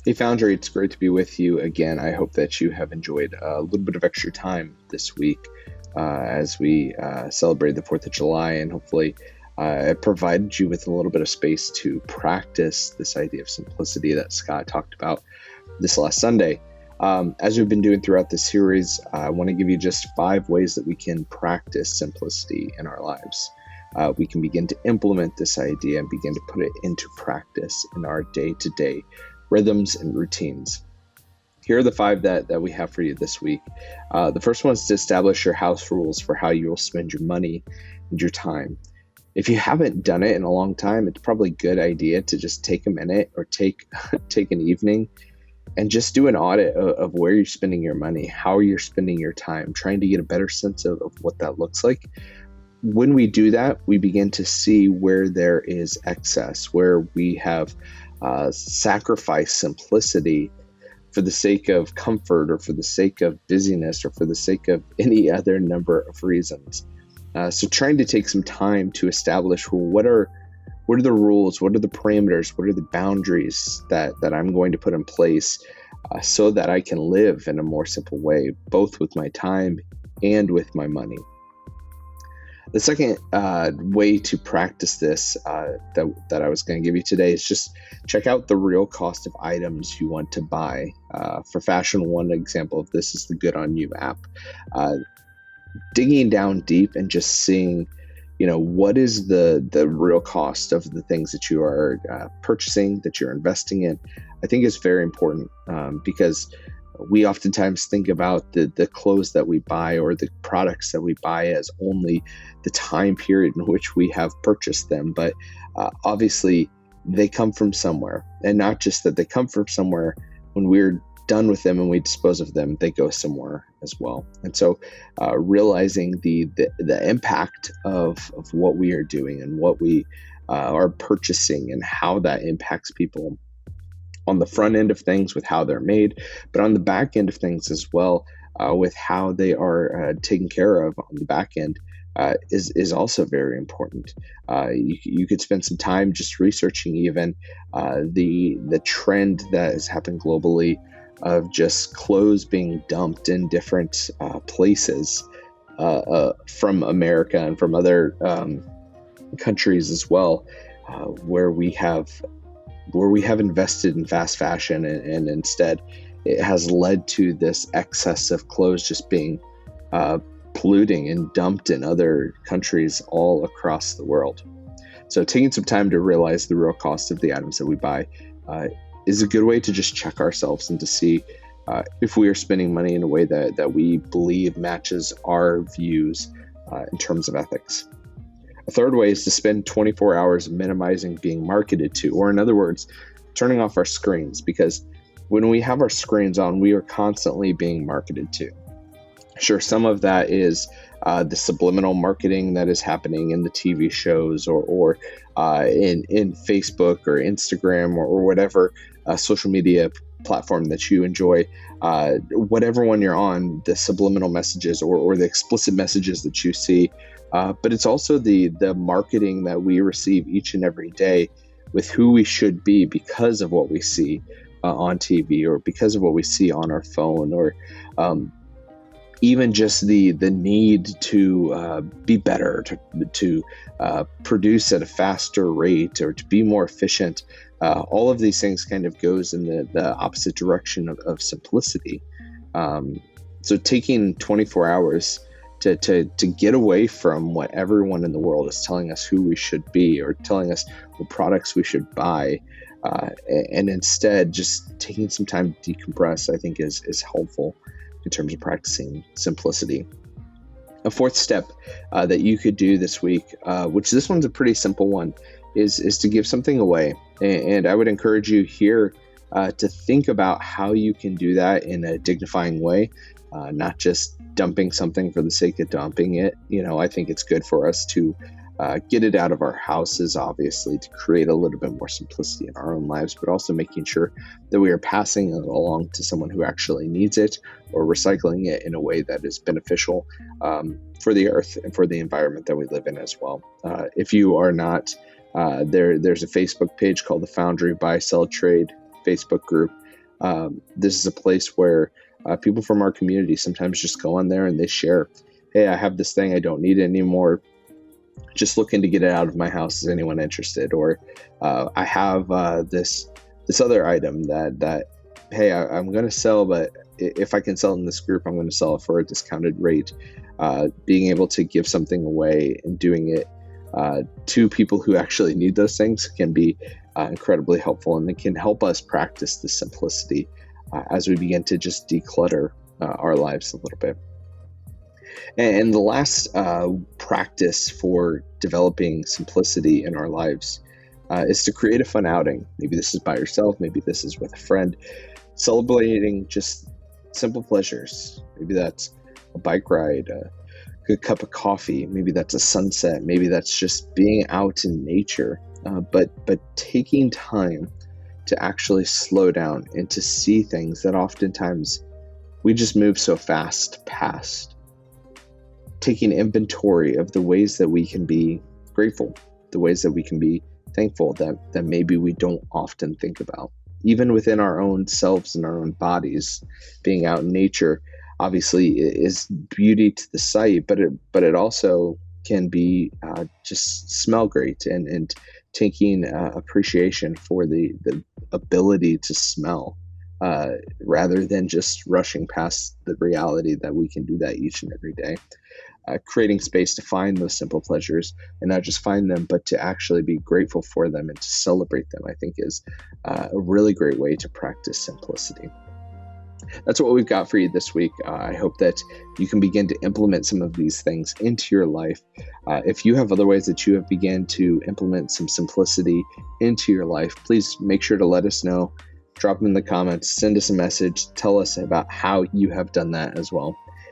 Hey, Foundry, it's great to be with you again. I hope that you have enjoyed a little bit of extra time this week as we celebrate the 4th of July, and hopefully it provided you with a little bit of space to practice this idea of simplicity that Scott talked about this last Sunday. As we've been doing throughout this series, I want to give you just 5 ways that we can practice simplicity in our lives. We can begin to implement this idea and begin to put it into practice in our day-to-day rhythms and routines. Here are the 5 that we have for you this week. The first one is to establish your house rules for how you will spend your money and your time. If you haven't done it in a long time, it's probably a good idea to just take a minute or take an evening and just do an audit of where you're spending your money, how you're spending your time, trying to get a better sense of what that looks like. When we do that, we begin to see where there is excess, where we have sacrifice simplicity for the sake of comfort or for the sake of busyness or for the sake of any other number of reasons. So trying to take some time to establish, well, what are the rules, what are the parameters, what are the boundaries that I'm going to put in place so that I can live in a more simple way, both with my time and with my money. The second way to practice this that I was going to give you today is just check out the real cost of items you want to buy. For fashion, one example of this is the Good On You app. Digging down deep and just seeing, what is the real cost of the things that you are purchasing, that you're investing in, I think is very important because we oftentimes think about the clothes that we buy or the products that we buy as only the time period in which we have purchased them. But obviously, they come from somewhere. And not just that they come from somewhere, when we're done with them and we dispose of them, they go somewhere as well. And so realizing the impact of what we are doing and what we are purchasing and how that impacts people on the front end of things with how they're made, but on the back end of things as well with how they are taken care of on the back end is also very important. You could spend some time just researching even the trend that has happened globally of just clothes being dumped in different places from America and from other countries as well, where we have invested in fast fashion and instead it has led to this excess of clothes just being polluting and dumped in other countries all across the world. So taking some time to realize the real cost of the items that we buy is a good way to just check ourselves and to see if we are spending money in a way that we believe matches our views in terms of ethics. A third way is to spend 24 hours minimizing being marketed to, or in other words, turning off our screens, because when we have our screens on, we are constantly being marketed to. Sure, some of that is the subliminal marketing that is happening in the TV shows or in Facebook or Instagram or whatever social media platform that you enjoy, whatever one you're on, the subliminal messages or the explicit messages that you see. But it's also the marketing that we receive each and every day with who we should be because of what we see on TV or because of what we see on our phone, or even just the need to be better, to produce at a faster rate or to be more efficient. All of these things kind of goes in the opposite direction of simplicity. So taking 24 hours to get away from what everyone in the world is telling us who we should be or telling us what products we should buy, and instead just taking some time to decompress, I think is helpful in terms of practicing simplicity. A fourth step that you could do this week, which this one's a pretty simple one, is to give something away. And I would encourage you here to think about how you can do that in a dignifying way, not just dumping something for the sake of dumping it. I think it's good for us to get it out of our houses, obviously, to create a little bit more simplicity in our own lives, but also making sure that we are passing it along to someone who actually needs it or recycling it in a way that is beneficial for the earth and for the environment that we live in as well. If you are not, there's a Facebook page called the Foundry Buy Sell Trade Facebook group. This is a place where people from our community sometimes just go on there and they share, hey, I have this thing, I don't need it anymore, just looking to get it out of my house. Is anyone interested? Or I have this other item that hey, I'm going to sell, but if I can sell it in this group, I'm going to sell it for a discounted rate. Being able to give something away and doing it to people who actually need those things can be incredibly helpful, and it can help us practice the simplicity as we begin to just declutter our lives a little bit. And the last practice for developing simplicity in our lives is to create a fun outing. Maybe this is by yourself, maybe this is with a friend, celebrating just simple pleasures. Maybe that's a bike ride, a good cup of coffee, maybe that's a sunset, maybe that's just being out in nature, but taking time to actually slow down and to see things that oftentimes we just move so fast past. Taking inventory of the ways that we can be grateful, the ways that we can be thankful that maybe we don't often think about. Even within our own selves and our own bodies, being out in nature obviously is beauty to the sight, but it also can be just smell great, and taking appreciation for the ability to smell rather than just rushing past the reality that we can do that each and every day. Creating space to find those simple pleasures, and not just find them, but to actually be grateful for them and to celebrate them, I think is a really great way to practice simplicity. That's what we've got for you this week. I hope that you can begin to implement some of these things into your life. If you have other ways that you have begun to implement some simplicity into your life, please make sure to let us know. Drop them in the comments, send us a message, tell us about how you have done that as well.